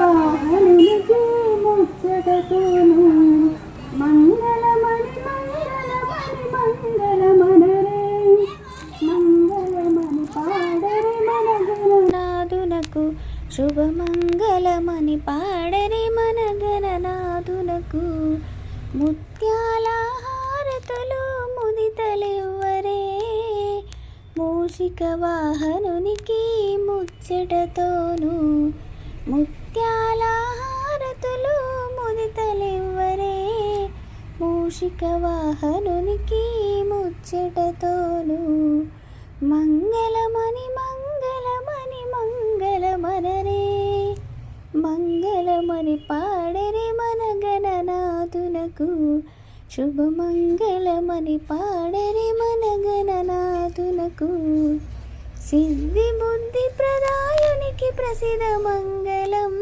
వాహనునికి ముచ్చటతోను మంగళమణి మంగళమణి మంగళమనరే మంగళమణి పాడరే మన గణనాథునకు శుభమంగళమని పాడరే మన గణనాథునకు ముత్యాల హారతులు ముదితలివ్వరే మూషిక వాహనునికి ముచ్చటతోను ముత్యాల హారతులు ముదితలివ్వరే మూషిక వాహనునికి ముచ్చటతోను మంగళమని మంగళమని మంగళమనరే మంగళమని పాడరే మన గణనాథునకు శుభమంగళమని పాడరే మన గణనాథునకు సిద్ధి బుద్ధి ప్రదాయునికి ప్రసిద్ధ మంగళం